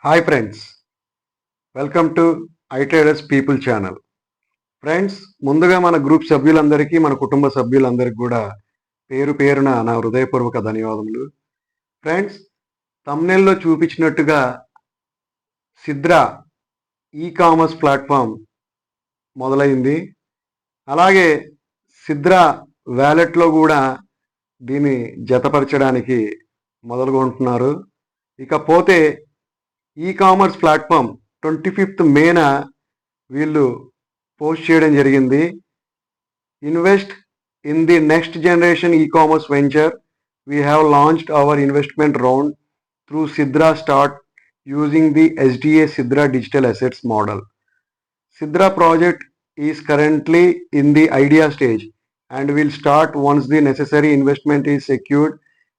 Hi friends, welcome to iTraders people channel. Friends, ముందుగా మన group సభ్యులందరికీ, మన కుటుంబ సభ్యులందరికీ కూడా పేరు పేరున నా హృదయపూర్వక ధన్యవాదములు. ఫ్రెండ్స్, థంబ్నెయిల్లో చూపించినట్టుగా సిద్రా ఈ కామర్స్ ప్లాట్ఫామ్ మొదలైంది. అలాగే సిద్రా వ్యాలెట్లో కూడా దీన్ని జతపరచడానికి మొదలుకుంటున్నారు. ఇకపోతే ఈ కామర్స్ ప్లాట్ఫామ్ 25th మేన వీళ్ళు పోస్ట్ చేయడం జరిగింది. Invest in the next generation e commerce venture. We have launched our investment round through Sidra start using the SDA Sidra Digital Assets model. Sidra project is currently in the idea stage and will start once the necessary investment is secured.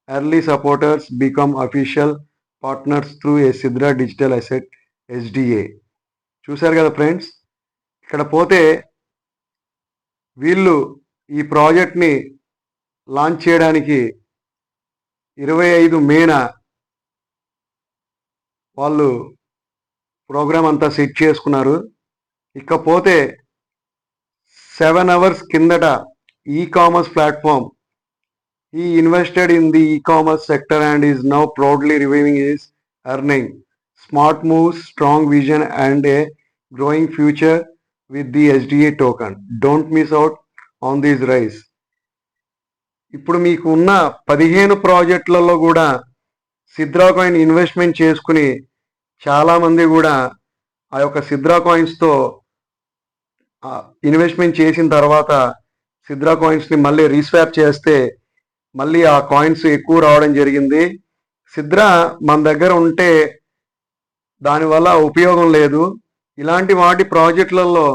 Early supporters become official partners through a Sidra Digital Asset SDA. చూశారు కదా friends, ఇక్కడ పోతే వీళ్ళు ఈ ప్రాజెక్ట్ని launch చేయడానికి 25 మేన వాళ్ళు programme అంతా సెట్ చేసుకున్నారు. ఇకపోతే 7 hours కిందట e commerce platform he invested in the e-commerce sector and is now proudly reviewing his earning. Smart moves, strong vision and a growing future with the SDA token. Don't miss out on this rise. ఇప్పుడు మీకు ఉన్న 15 ప్రాజెక్టులలో కూడా Sidra coin investment చేసుకుని చాలామంది కూడా ఆ యొక్క Sidra కాయిన్స్తో investment చేసిన తర్వాత సిద్రా కాయిన్స్ని మళ్ళీ రీస్వాప్ చేస్తే మళ్ళీ ఆ కాయిన్స్ ఎక్కువ రావడం జరిగింది. సిద్రా మన దగ్గర ఉంటే దానివల్ల ఉపయోగం లేదు. ఇలాంటి వాటి ప్రాజెక్టులలో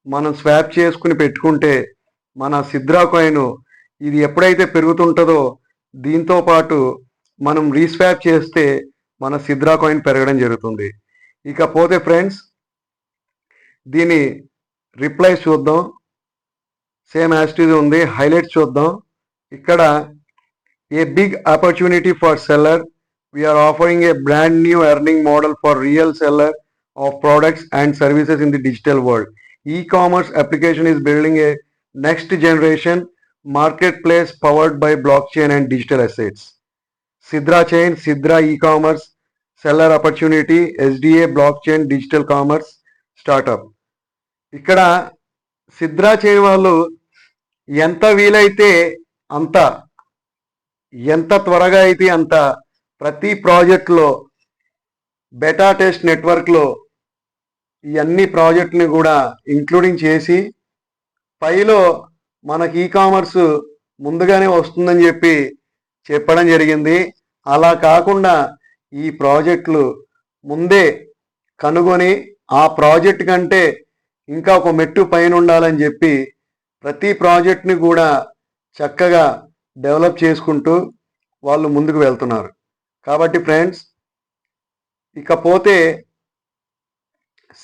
మనం స్వాప్ చేసుకుని పెట్టుకుంటే మన సిద్రా కాయిన్ ఇది ఎప్పుడైతే పెరుగుతుంటుందో దీంతో పాటు మనం రీస్వాప్ చేస్తే మన సిద్రా కాయిన్ పెరగడం జరుగుతుంది. ఇకపోతే ఫ్రెండ్స్, దీని రిప్లై చూద్దాం. సేమ్ యాస్టీజ్ ఉంది. హైలైట్స్ చూద్దాం. ఇక్కడ a big opportunity for seller. We're offering a brand new earning model for real seller of products and services in the digital world. E-commerce application is building a next generation marketplace powered by blockchain and digital assets. Sidra chain, Sidra e-commerce, seller opportunity, SDA blockchain digital commerce startup. ఇక్కడ Sidra chain వాళ్ళు ఎంత వీలైతే అంత, ఎంత త్వరగా అయితే అంత ప్రతి ప్రాజెక్ట్లో బెటా టెస్ట్ నెట్వర్క్లో ఈ అన్ని ప్రాజెక్ట్ని కూడా ఇంక్లూడింగ్ చేసి పైలో మనకి ఈ-కామర్స్ ముందుగానే వస్తుందని చెప్పడం జరిగింది. అలా కాకుండా ఈ ప్రాజెక్టులు ముందే కనుగొని ఆ ప్రాజెక్ట్ కంటే ఇంకా ఒక మెట్టు పైన ఉండాలని చెప్పి ప్రతి ప్రాజెక్ట్ని కూడా చక్కగా డెవలప్ చేసుకుంటూ వాళ్ళు ముందుకు వెళ్తున్నారు. కాబట్టి ఫ్రెండ్స్, ఇకపోతే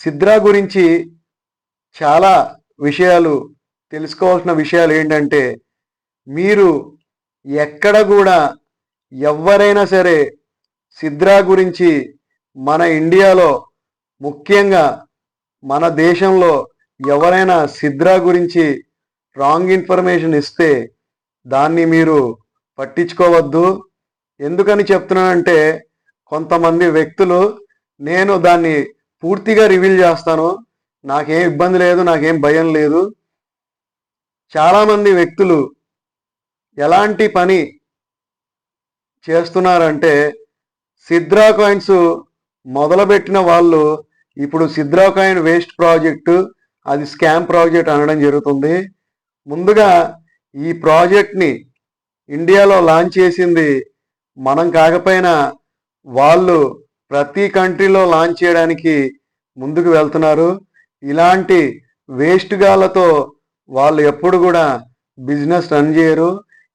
సిద్రా గురించి చాలా విషయాలు తెలుసుకోవాల్సిన విషయాలు ఏంటంటే, మీరు ఎక్కడ కూడా ఎవరైనా సరే సిద్రా గురించి మన ఇండియాలో ముఖ్యంగా మన దేశంలో ఎవరైనా సిద్రా గురించి రాంగ్ ఇన్ఫర్మేషన్ ఇస్తే దాన్ని మీరు పట్టించుకోవద్దు. ఎందుకని చెప్తున్నానంటే, కొంతమంది వ్యక్తులు నేను దాన్ని పూర్తిగా రివీల్ చేస్తాను, నాకేం ఇబ్బంది లేదు, నాకేం భయం లేదు. చాలామంది వ్యక్తులు ఎలాంటి పని చేస్తున్నారంటే, సిద్రా కాయిన్స్ మొదలుపెట్టిన వాళ్ళు ఇప్పుడు సిద్రా కాయిన్ వేస్ట్ ప్రాజెక్టు, అది స్కామ్ ప్రాజెక్ట్ అనడం జరుగుతుంది. ముందుగా ఈ ప్రాజెక్ట్ని ఇండియాలో లాంచ్ చేసింది మనం కాకపోయినా వాళ్ళు ప్రతి కంట్రీలో లాంచ్ చేయడానికి ముందుకు వెళ్తున్నారు. ఇలాంటి వేస్ట్ గాలతో వాళ్ళు ఎప్పుడు కూడా బిజినెస్ రన్ చేయరు.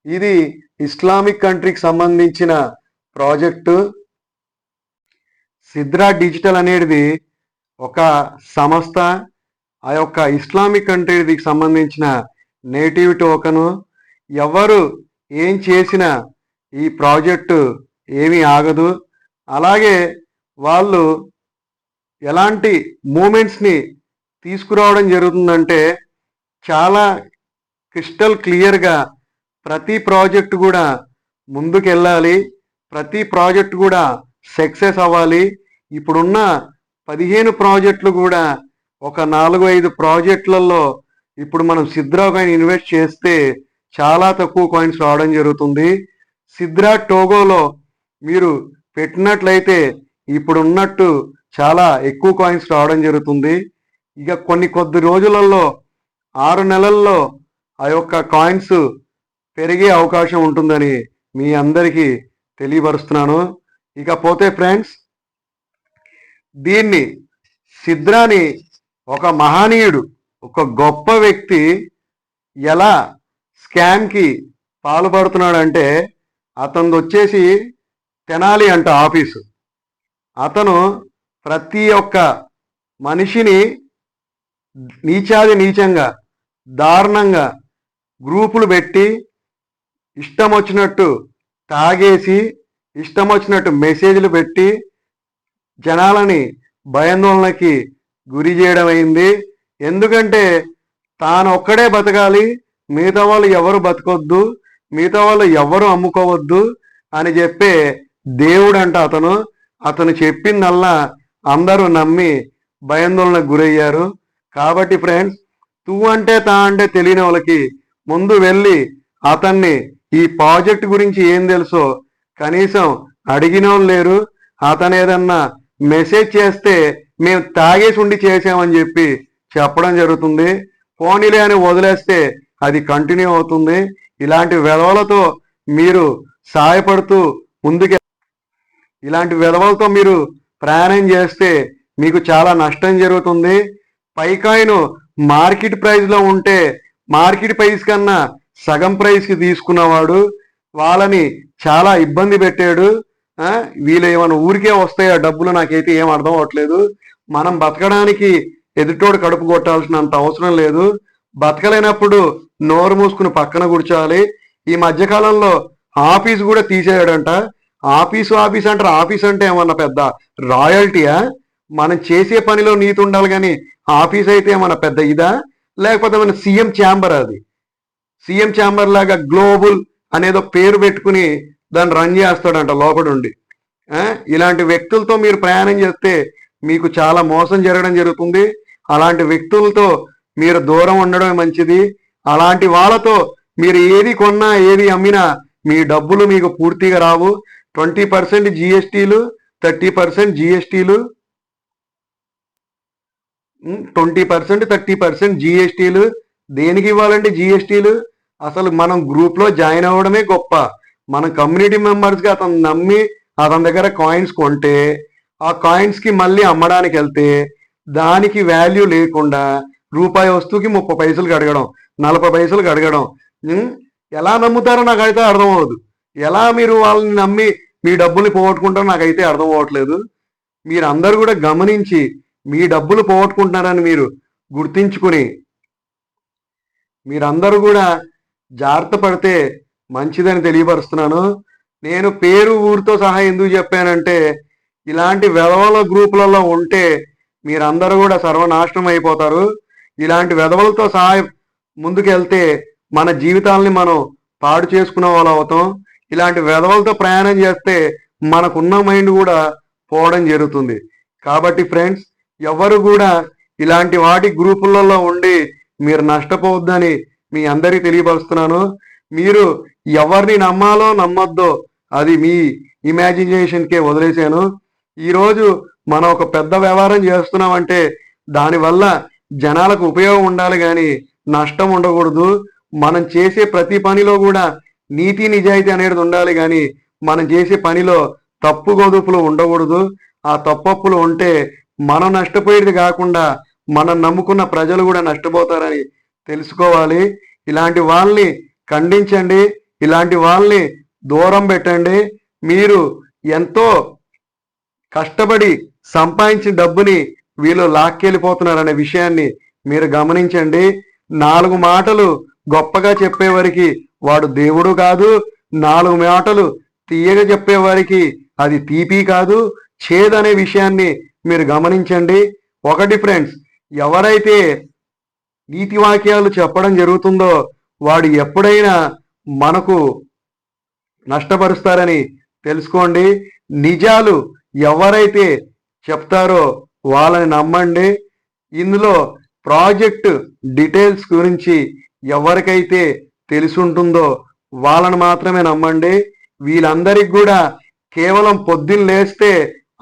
ఇది ఇస్లామిక్ కంట్రీకి సంబంధించిన ప్రాజెక్టు. సిద్రా డిజిటల్ అనేది ఒక సంస్థ. ఆ యొక్క ఇస్లామిక్ కంట్రీకి సంబంధించిన నేటివ్ టోకను. ఎవరు ఏం చేసినా ఈ ప్రాజెక్టు ఏమీ ఆగదు. అలాగే వాళ్ళు ఎలాంటి మూమెంట్స్ని తీసుకురావడం జరుగుతుందంటే చాలా క్రిస్టల్ క్లియర్గా ప్రతి ప్రాజెక్ట్ కూడా ముందుకెళ్ళాలి, ప్రతి ప్రాజెక్ట్ కూడా సక్సెస్ అవ్వాలి. ఇప్పుడున్న 15 ప్రాజెక్టులు కూడా ఒక 4-5 ప్రాజెక్టులలో ఇప్పుడు మనం సిద్రా కాయిన్ ఇన్వెస్ట్ చేస్తే చాలా తక్కువ కాయిన్స్ రావడం జరుగుతుంది. సిద్రా టోగోలో మీరు పెట్టినట్లయితే ఇప్పుడు ఉన్నట్టు చాలా ఎక్కువ కాయిన్స్ రావడం జరుగుతుంది. ఇక కొద్ది రోజులలో 6 నెలల్లో ఆ యొక్క కాయిన్స్ పెరిగే అవకాశం ఉంటుందని మీ అందరికీ తెలియపరుస్తున్నాను. ఇకపోతే ఫ్రెండ్స్, దీన్ని సిద్రాని ఒక మహనీయుడు, ఒక గొప్ప వ్యక్తి ఎలా స్కామ్కి పాల్పడుతున్నాడంటే, అతను వచ్చేసి తెనాలి అంట ఆఫీసు. అతను ప్రతి ఒక్క మనిషిని నీచంగా దారుణంగా గ్రూపులు పెట్టి ఇష్టం వచ్చినట్టు తాగేసి ఇష్టం వచ్చినట్టు మెసేజ్లు పెట్టి జనాలని భయాందోళనకి గురి చేయడం అయింది. ఎందుకంటే తాను ఒక్కడే బతకాలి, మిగతా వాళ్ళు ఎవరు బతకొద్దు, మిగతా వాళ్ళు ఎవరు అమ్ముకోవద్దు అని చెప్పే దేవుడు అంట అతను. అతను చెప్పిందల్లా అందరూ నమ్మి భయాందోళనకు గురయ్యారు. కాబట్టి ఫ్రెండ్స్, తూ అంటే తా అంటే తెలియని వాళ్ళకి ముందు వెళ్ళి అతన్ని ఈ ప్రాజెక్ట్ గురించి ఏం తెలుసో కనీసం అడిగిన వాళ్ళు లేరు. అతను ఏదన్నా మెసేజ్ చేస్తే మేము తాగేసి ఉండి చేసామని చెప్పి చెప్పడం జరుగుతుంది. పోనీలే అని వదిలేస్తే అది కంటిన్యూ అవుతుంది. ఇలాంటి వెధవలతో మీరు సాయపడుతూ ముందుకే, ఇలాంటి వెధవలతో మీరు ప్రయాణం చేస్తే మీకు చాలా నష్టం జరుగుతుంది. పైకాయిన్ మార్కెట్ ప్రైస్లో ఉంటే మార్కెట్ ప్రైస్ కన్నా సగం ప్రైస్కి తీసుకున్నవాడు వాళ్ళని చాలా ఇబ్బంది పెట్టాడు. వీళ్ళు ఏమైనా ఊరికే వస్తాయా డబ్బులు, నాకైతే ఏం అర్థం అవ్వట్లేదు. మనం బతకడానికి ఎదుటోడు కడుపు కొట్టాల్సినంత అవసరం లేదు. బతకలేనప్పుడు నోరు మూసుకుని పక్కన కూర్చోవాలి. ఈ మధ్యకాలంలో ఆఫీస్ కూడా తీసేయాడంట. ఆఫీస్ అంటారు. ఆఫీస్ అంటే ఏమన్నా పెద్ద రాయల్టీయా? మనం చేసే పనిలో నీతి ఉండాలి కానీ ఆఫీస్ అయితే ఏమన్నా పెద్ద ఇదా? లేకపోతే మన సీఎం ఛాంబర్, అది సీఎం ఛాంబర్ లాగా గ్లోబల్ అనేదో పేరు పెట్టుకుని దాన్ని రన్ చేస్తాడంట లోపడుండి. ఇలాంటి వ్యక్తులతో మీరు ప్రయాణం చేస్తే మీకు చాలా మోసం జరగడం జరుగుతుంది. అలాంటి వ్యక్తులతో మీరు దూరం ఉండడమే మంచిది. అలాంటి వాళ్ళతో మీరు ఏది కొన్నా ఏది అమ్మినా మీ డబ్బులు మీకు పూర్తిగా రావు. 20% జిఎస్టీలు, 30% జిఎస్టీలు, 20% 30% జిఎస్టీలు. దేనికి ఇవ్వాలంటే జిఎస్టీలు? అసలు మనం గ్రూప్లో జాయిన్ అవ్వడమే గొప్ప. మన కమ్యూనిటీ మెంబర్స్గా అతను నమ్మి అతని దగ్గర కాయిన్స్ కొంటే ఆ కాయిన్స్కి మళ్ళీ అమ్మడానికి వెళ్తే దానికి వాల్యూ లేకుండా రూపాయి వస్తువుకి 30 పైసలు అడగడం, 40 పైసలు అడగడం. ఎలా నమ్ముతారో నాకైతే అర్థం అవ్వదు. ఎలా మీరు వాళ్ళని నమ్మి మీ డబ్బుల్ని పోగొట్టుకుంటారో నాకైతే అర్థం అవ్వట్లేదు. మీరు అందరూ కూడా గమనించి మీ డబ్బులు పోగొట్టుకుంటున్నారని మీరు గుర్తించుకుని మీరందరూ కూడా జాగ్రత్త పడితే మంచిదని తెలియపరుస్తున్నాను. నేను పేరు ఊరితో సహా ఎందుకు చెప్పానంటే, ఇలాంటి వెధవల గ్రూపులలో ఉంటే మీరందరూ కూడా సర్వనాశనం అయిపోతారు. ఇలాంటి వెధవలతో సహాయం ముందుకెళ్తే మన జీవితాలని మనం పాడు చేసుకునే వాళ్ళు అవుతాం. ఇలాంటి వెధవలతో ప్రయాణం చేస్తే మనకున్న మైండ్ కూడా పోవడం జరుగుతుంది. కాబట్టి ఫ్రెండ్స్, ఎవరు కూడా ఇలాంటి వాటి గ్రూపులలో ఉండి మీరు నష్టపోవద్దని మీ అందరికీ తెలియపరుస్తున్నాను. మీరు ఎవరిని నమ్మాలో నమ్మొద్దో అది మీ ఇమాజినేషన్కే వదిలేశాను. ఈరోజు మనం ఒక పెద్ద వ్యవహారం చేస్తున్నామంటే దానివల్ల జనాలకు ఉపయోగం ఉండాలి కానీ నష్టం ఉండకూడదు. మనం చేసే ప్రతి పనిలో కూడా నీతి నిజాయితీ అనేది ఉండాలి కానీ మనం చేసే పనిలో తప్పు గొదుపులు ఉండకూడదు. ఆ తప్పప్పులు ఉంటే మనం నష్టపోయేది కాకుండా మనం నమ్ముకున్న ప్రజలు కూడా నష్టపోతారని తెలుసుకోవాలి. ఇలాంటి వాళ్ళని ఖండించండి, ఇలాంటి వాళ్ళని దూరం పెట్టండి. మీరు ఎంతో కష్టపడి సంపాదించిన డబ్బుని వీళ్ళు లాక్కెళ్ళిపోతున్నారనే విషయాన్ని మీరు గమనించండి. 4 మాటలు గొప్పగా చెప్పేవారికి వాడు దేవుడు కాదు, 4 మాటలు తీయగా చెప్పేవారికి అది తీపి కాదు, చేదనే విషయాన్ని మీరు గమనించండి. ఒకటి ఫ్రెండ్స్, ఎవరైతే నీతి వాక్యాలు చెప్పడం జరుగుతుందో వాడు ఎప్పుడైనా మనకు నష్టపరుస్తారని తెలుసుకోండి. నిజాలు ఎవరైతే చెప్తారో వాళ్ళని నమ్మండి. ఇందులో ప్రాజెక్ట్ డీటెయిల్స్ గురించి ఎవరికైతే తెలుసుంటుందో వాళ్ళని మాత్రమే నమ్మండి. వీళ్ళందరికీ కూడా కేవలం పొద్దున్న లేస్తే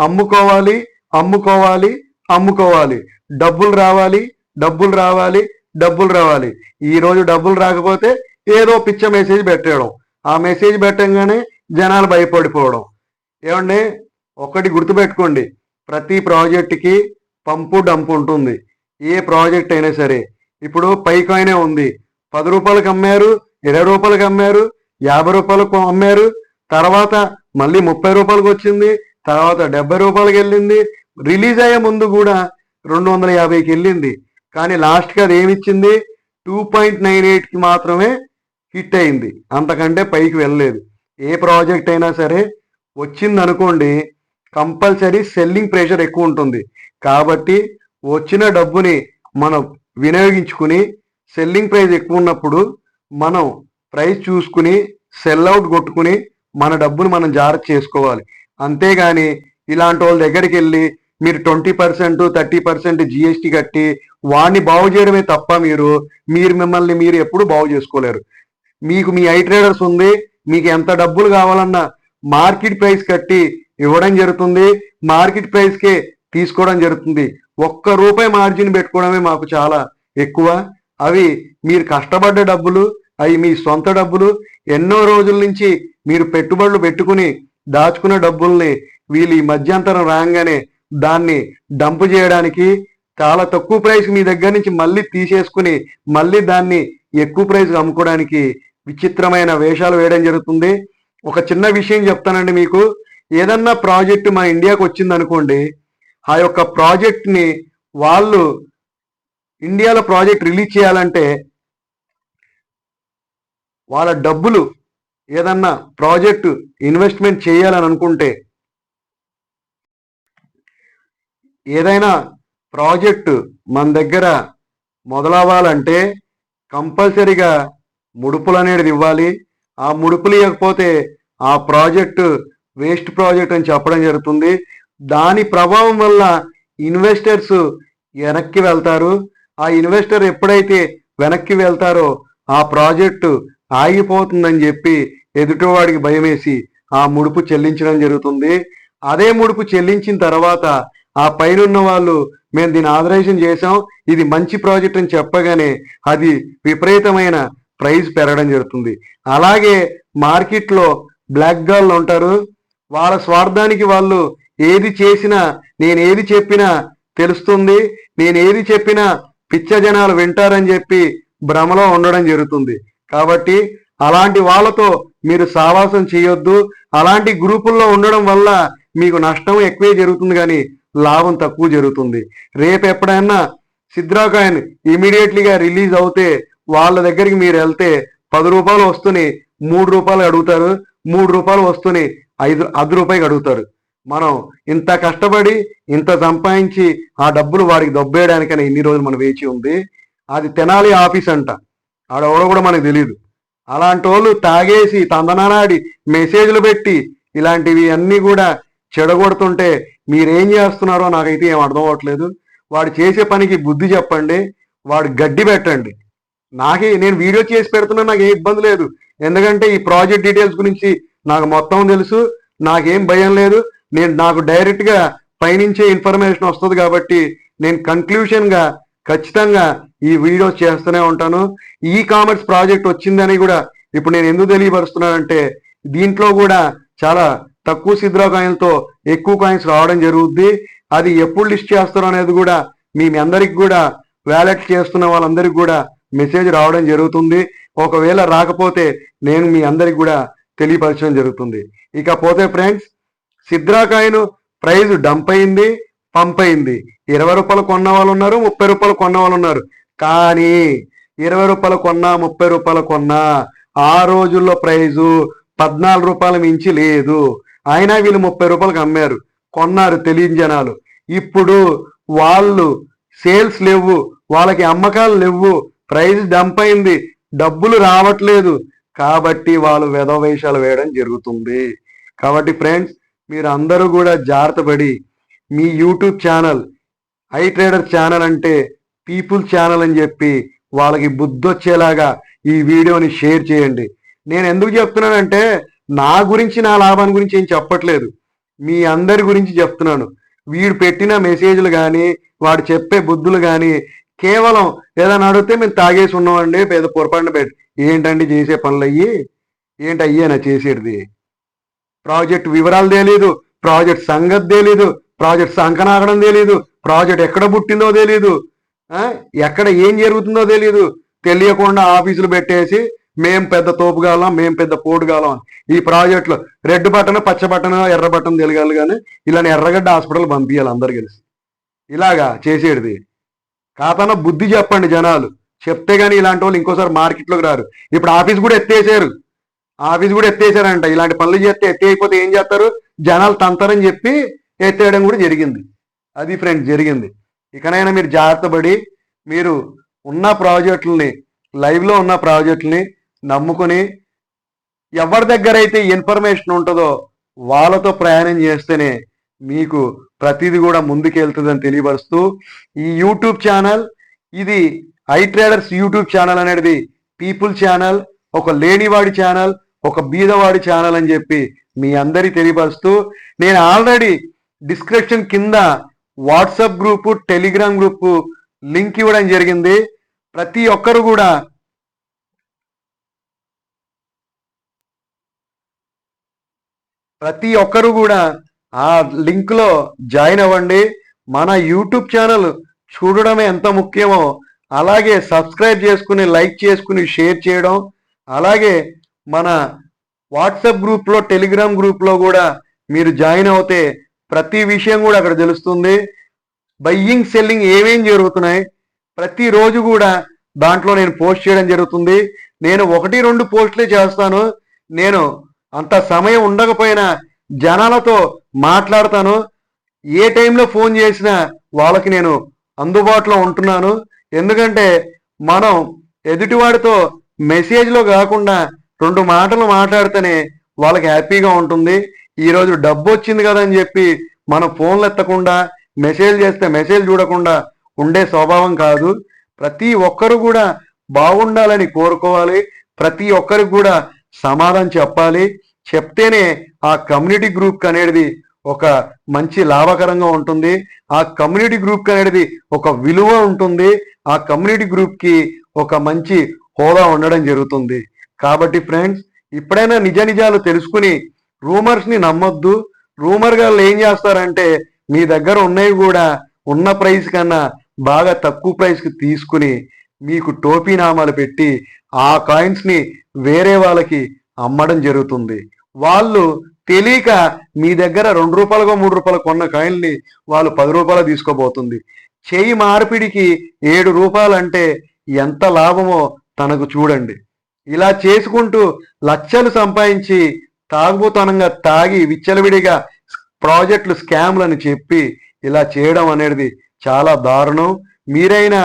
అమ్ముకోవాలి అమ్ముకోవాలి అమ్ముకోవాలి, డబ్బులు రావాలి డబ్బులు రావాలి డబ్బులు రావాలి. ఈరోజు డబ్బులు రాకపోతే ఏదో పిచ్చ మెసేజ్ పెట్టేయడం, ఆ మెసేజ్ పెట్టంగానే జనాలు భయపడిపోవడం. ఏమండి, ఒకటి గుర్తుపెట్టుకోండి, ప్రతి ప్రాజెక్టుకి పంపు డంపు ఉంటుంది. ఏ ప్రాజెక్ట్ అయినా సరే. ఇప్పుడు పైకాయినే ఉంది, 10 రూపాయలకు అమ్మారు, 20 రూపాయలకు అమ్మారు, 50 రూపాయలకు అమ్మారు, తర్వాత మళ్ళీ 30 రూపాయలకు వచ్చింది, తర్వాత 70 రూపాయలకి వెళ్ళింది. రిలీజ్ అయ్యే ముందు కూడా 250కి వెళ్ళింది. కానీ లాస్ట్కి అది ఏమిచ్చింది, 2.98కి మాత్రమే హిట్ అయింది, అంతకంటే పైకి వెళ్ళలేదు. ఏ ప్రాజెక్ట్ అయినా సరే వచ్చింది అనుకోండి, కంపల్సరీ సెల్లింగ్ ప్రెషర్ ఎక్కువ ఉంటుంది. కాబట్టి వచ్చిన డబ్బుని మనం వినియోగించుకుని, సెల్లింగ్ ప్రైస్ ఎక్కువ ఉన్నప్పుడు మనం ప్రైస్ చూసుకుని సెల్ అవుట్ కొట్టుకుని మన డబ్బుని మనం జాగ్రత్త చేసుకోవాలి. అంతేగాని ఇలాంటి వాళ్ళ దగ్గరికి వెళ్ళి మీరు 20% 30% జిఎస్టీ కట్టి వాడిని బాగు చేయడమే తప్ప మీరు మిమ్మల్ని మీరు ఎప్పుడు బాగు చేసుకోలేరు. మీకు మీ ఐ ట్రేడర్స్ ఉంది, మీకు ఎంత డబ్బులు కావాలన్నా మార్కెట్ ప్రైస్ కట్టి ఇవ్వడం జరుగుతుంది, మార్కెట్ ప్రైస్కే తీసుకోవడం జరుగుతుంది. ₹1 మార్జిన్ పెట్టుకోవడమే మాకు చాలా ఎక్కువ. అవి మీరు కష్టపడ్డ డబ్బులు, అవి మీ సొంత డబ్బులు. ఎన్నో రోజుల నుంచి మీరు పెట్టుబడులు పెట్టుకుని దాచుకున్న డబ్బుల్ని వీళ్ళు ఈ మధ్యంతరం రాగానే దాన్ని డంప్ చేయడానికి, చాలా తక్కువ ప్రైస్ మీ దగ్గర నుంచి మళ్ళీ తీసేసుకుని మళ్ళీ దాన్ని ఎక్కువ ప్రైస్ అమ్ముకోవడానికి విచిత్రమైన వేషాలు వేయడం జరుగుతుంది. ఒక చిన్న విషయం చెప్తానండి మీకు. ఏదన్నా ప్రాజెక్ట్ మన ఇండియాకు వచ్చింది అనుకోండి, ఆ యొక్క ప్రాజెక్ట్ని వాళ్ళు ఇండియాలో ప్రాజెక్ట్ రిలీజ్ చేయాలంటే వాళ్ళ డబ్బులు ఏదన్నా ప్రాజెక్టు ఇన్వెస్ట్మెంట్ చేయాలని అనుకుంటే, ఏదైనా ప్రాజెక్టు మన దగ్గర మొదలవ్వాలంటే కంపల్సరిగా ముడుపులు అనేది ఇవ్వాలి. ఆ ముడుపులు ఇవ్వకపోతే ఆ ప్రాజెక్టు వేస్ట్ ప్రాజెక్ట్ అని చెప్పడం జరుగుతుంది. దాని ప్రభావం వల్ల ఇన్వెస్టర్స్ వెనక్కి వెళ్తారు. ఆ ఇన్వెస్టర్ ఎప్పుడైతే వెనక్కి వెళ్తారో ఆ ప్రాజెక్టు ఆగిపోతుందని చెప్పి ఎదుటివాడికి భయమేసి ఆ ముడుపు చెల్లించడం జరుగుతుంది. అదే ముడుపు చెల్లించిన తర్వాత ఆ పైన వాళ్ళు మేము దీన్ని ఆథరైజేషన్ చేసాం, ఇది మంచి ప్రాజెక్ట్ అని చెప్పగానే అది విపరీతమైన ప్రైస్ పెరగడం జరుగుతుంది. అలాగే మార్కెట్లో బ్లాక్ గాళ్ళు ఉంటారు. వాళ్ళ స్వార్థానికి వాళ్ళు ఏది చేసినా, నేను ఏది చెప్పినా తెలుస్తుంది, నేను ఏది చెప్పినా పిచ్చ జనాలు వింటారని చెప్పి భ్రమలో ఉండడం జరుగుతుంది. కాబట్టి అలాంటి వాళ్ళతో మీరు సావాసం చేయొద్దు. అలాంటి గ్రూపుల్లో ఉండడం వల్ల మీకు నష్టం ఎక్కువే జరుగుతుంది కానీ లాభం తక్కువ జరుగుతుంది. రేపు ఎప్పుడైనా సిద్రా కాయిన్ ఇమీడియట్లీగా రిలీజ్ అవుతే వాళ్ళ దగ్గరికి మీరు వెళ్తే ₹10 వస్తుని ₹3 అడుగుతారు, ₹3 వస్తుని ₹5 అడుగుతారు. మనం ఇంత కష్టపడి ఇంత సంపాదించి ఆ డబ్బులు వాడికి దొబ్బేయడానికని ఇన్ని రోజులు మనం వేచి ఉంది. అది తెనాలి ఆఫీస్ అంట, ఆడెవడో కూడా మనకు తెలియదు. అలాంటి వాళ్ళు తాగేసి తందనాడి మెసేజ్లు పెట్టి ఇలాంటివి అన్నీ కూడా చెడగొడుతుంటే మీరేం చేస్తున్నారో నాకైతే ఏం అర్థం అవ్వట్లేదు. వాడు చేసే పనికి బుద్ధి చెప్పండి, వాడు గడ్డి పెట్టండి. నేను వీడియో చేసి పెడుతున్నా, నాకు ఏ ఇబ్బంది లేదు. ఎందుకంటే ఈ ప్రాజెక్ట్ డీటెయిల్స్ గురించి నాకు మొత్తం తెలుసు, నాకేం భయం లేదు. నాకు డైరెక్ట్గా పైనుంచే ఇన్ఫర్మేషన్ వస్తుంది కాబట్టి నేను కన్క్లూషన్గా ఖచ్చితంగా ఈ వీడియోస్ చేస్తూనే ఉంటాను. ఈ కామర్స్ ప్రాజెక్ట్ వచ్చిందని కూడా ఇప్పుడు నేను ఎందుకు తెలియపరుస్తున్నానంటే, దీంట్లో కూడా చాలా తక్కువ సిద్రా కాయిన్లతో ఎక్కువ కాయిన్స్ రావడం జరుగుద్ది. అది ఎప్పుడు లిస్ట్ చేస్తారో అనేది కూడా మీ అందరికి కూడా, వ్యాలెట్ చేస్తున్న వాళ్ళందరికీ కూడా మెసేజ్ రావడం జరుగుతుంది. ఒకవేళ రాకపోతే నేను మీ అందరికి కూడా తెలియపరచడం జరుగుతుంది. ఇకపోతే friends, Sidra coin price dump అయింది, పంప్ అయింది. ₹20 కొన్న వాళ్ళు ఉన్నారు, ₹30 కొన్న వాళ్ళు ఉన్నారు. కానీ ₹20 కొన్నా ₹30 కొన్నా ఆ రోజుల్లో ప్రైజు ₹14 మించి లేదు. అయినా వీళ్ళు ₹30కి అమ్మారు, కొన్నారు తెలియని జనాలు. ఇప్పుడు వాళ్ళు సేల్స్ లేవు, వాళ్ళకి అమ్మకాలు లేవు, ప్రైస్ డంప్ అయింది, డబ్బులు రావట్లేదు, కాబట్టి వాళ్ళు వేషాలు వేయడం జరుగుతుంది. కాబట్టి ఫ్రెండ్స్, మీరు అందరూ కూడా జాగ్రత్త పడి మీ YouTube channel I trader channel అంటే పీపుల్ ఛానల్ అని చెప్పి వాళ్ళకి బుద్ధొచ్చేలాగా ఈ వీడియోని షేర్ చేయండి. నేను ఎందుకు చెప్తున్నానంటే నా గురించి, నా లాభాన్ని గురించి ఏం చెప్పట్లేదు, మీ అందరి గురించి చెప్తున్నాను. వీడు పెట్టిన మెసేజ్లు కానీ, వాడు చెప్పే బుద్ధులు కానీ కేవలం ఏదైనా అడిగితే మేము తాగేసి ఉన్నామండి, పేద పొరపాటున పెట్టి ఏంటండి చేసే పనులు అయ్యి, ఏంటి అయ్యేనా చేసేది? ప్రాజెక్ట్ వివరాలు తెలీదు, ప్రాజెక్ట్ సంగతి తెలీదు, ప్రాజెక్ట్ సంకనాగడం తెలీదు, ప్రాజెక్ట్ ఎక్కడ పుట్టిందో తెలీదు, ఎక్కడ ఏం జరుగుతుందో తెలీదు. తెలియకుండా ఆఫీసులు పెట్టేసి మేం పెద్ద తోపుగాలం, మేం పెద్ద పోటుగాలం. ఈ ప్రాజెక్టులో రెడ్ బటన్, పచ్చ బటన్, ఎర్ర బటన్ తెలియాలి, కానీ ఇలా ఎర్రగడ్డ హాస్పిటల్ పంపించాలి అందరు కలిసి. ఇలాగా చేసేది కాతన బుద్ధి చెప్పండి జనాలు. చెప్తే గానీ ఇలాంటి వాళ్ళు ఇంకోసారి మార్కెట్లోకి రారు. ఇప్పుడు ఆఫీస్ కూడా ఎత్తేసారంట. ఇలాంటి పనులు చేస్తే ఎత్తేయకపోతే ఏం చేస్తారు, జనాలు తంతారని చెప్పి ఎత్తేయడం కూడా జరిగింది. అది ఫ్రెండ్స్ జరిగింది. ఇకనైనా మీరు జాగ్రత్త పడి మీరు ఉన్న ప్రాజెక్టుల్ని, లైవ్లో ఉన్న ప్రాజెక్టుల్ని నమ్ముకొని ఎవరి దగ్గర అయితే ఇన్ఫర్మేషన్ ఉంటుందో వాళ్ళతో ప్రయాణం చేస్తేనే మీకు ప్రతిదీ కూడా ముందుకెళ్తుందని తెలియపరుస్తూ, ఈ యూట్యూబ్ ఛానల్ ఇది ఐ ట్రేడర్స్ యూట్యూబ్ ఛానల్ అనేది పీపుల్ ఛానల్, ఒక లేనివాడి ఛానల్, ఒక బీదవాడి ఛానల్ అని చెప్పి మీ అందరికీ తెలియపరుస్తూ, నేను ఆల్రెడీ డిస్క్రిప్షన్ కింద WhatsApp group, Telegram group link ఇవ్వడం జరిగింది. ప్రతి ఒక్కరు కూడా ఆ లింక్ లో జాయిన్ అవ్వండి. మన యూట్యూబ్ ఛానల్ చూడడమే ఎంత ముఖ్యమో అలాగే సబ్స్క్రైబ్ చేసుకుని, లైక్ చేసుకుని, షేర్ చేయడం, అలాగే మన వాట్సాప్ గ్రూప్లో, టెలిగ్రామ్ గ్రూప్లో కూడా మీరు జాయిన్ అవుతే ప్రతి విషయం కూడా అక్కడ తెలుస్తుంది. బయ్యింగ్ సెల్లింగ్ ఏమేం జరుగుతున్నాయి ప్రతిరోజు కూడా దాంట్లో నేను పోస్ట్ చేయడం జరుగుతుంది. నేను 1-2 పోస్టులే చేస్తాను. నేను అంత సమయం ఉండకపోయినా జనాలతో మాట్లాడతాను. ఏ టైంలో ఫోన్ చేసినా వాళ్ళకి నేను అందుబాటులో ఉంటున్నాను. ఎందుకంటే మనం ఎదుటివాడితో మెసేజ్లో కాకుండా 2 మాటలు మాట్లాడితేనే వాళ్ళకి హ్యాపీగా ఉంటుంది. ఈరోజు డబ్బు వచ్చింది కదా అని చెప్పి మనం ఫోన్లు ఎత్తకుండా, మెసేజ్ చేస్తే మెసేజ్ చూడకుండా ఉండే స్వభావం కాదు. ప్రతి ఒక్కరు కూడా బాగుండాలని కోరుకోవాలి. ప్రతి ఒక్కరికి కూడా సమాధానం చెప్పాలి. చెప్తేనే ఆ కమ్యూనిటీ గ్రూప్ అనేది ఒక మంచి లాభకరంగా ఉంటుంది. ఆ కమ్యూనిటీ గ్రూప్ అనేది ఒక విలువ ఉంటుంది. ఆ కమ్యూనిటీ గ్రూప్కి ఒక మంచి హోదా ఉండడం జరుగుతుంది. కాబట్టి ఫ్రెండ్స్, ఇప్పుడైనా నిజాలు తెలుసుకుని రూమర్స్ని నమ్మొద్దు. రూమర్ గాళ్ళు ఏం చేస్తారంటే మీ దగ్గర ఉన్నవి కూడా ఉన్న ప్రైస్ కన్నా బాగా తక్కువ ప్రైస్కి తీసుకుని మీకు టోపీనామాలు పెట్టి ఆ కాయిన్స్ని వేరే వాళ్ళకి అమ్మడం జరుగుతుంది. వాళ్ళు తెలియక మీ దగ్గర 2 రూపాయలుగా 3 రూపాయలు కొన్న కాయిన్ని వాళ్ళు 10 రూపాయలు తీసుకోబోతుంది. చేయి మార్పిడికి 7 రూపాయలు అంటే ఎంత లాభమో తనకు చూడండి. ఇలా చేసుకుంటూ లక్షలు సంపాదించి తాగుబోతనంగా తాగి విచ్చలవిడిగా ప్రాజెక్టులు స్కామ్లని చెప్పి ఇలా చేయడం అనేది చాలా దారుణం. మీరైనా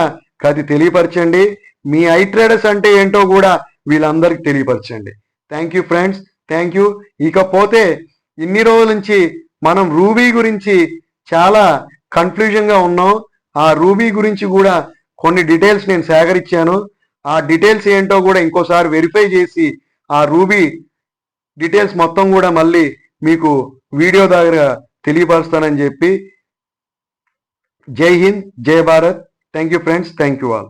అది తెలియపరచండి. మీ ఐ ట్రేడర్స్ అంటే ఏంటో కూడా వీళ్ళందరికీ తెలియపరచండి. Thank you friends, thank you. ఇకపోతే ఇన్ని రోజుల నుంచి మనం రూబీ గురించి చాలా కన్ఫ్యూజన్గా ఉన్నాం. ఆ రూబీ గురించి కూడా కొన్ని డీటెయిల్స్ నేను సేకరించాను. ఆ డీటెయిల్స్ ఏంటో కూడా ఇంకోసారి వెరిఫై చేసి ఆ రూబీ డీటెయిల్స్ మొత్తం కూడా మళ్ళీ మీకు వీడియో దగ్గర తెలియపరుస్తానని చెప్పి జై హింద్, జై Bharat. Thank you friends, thank you all.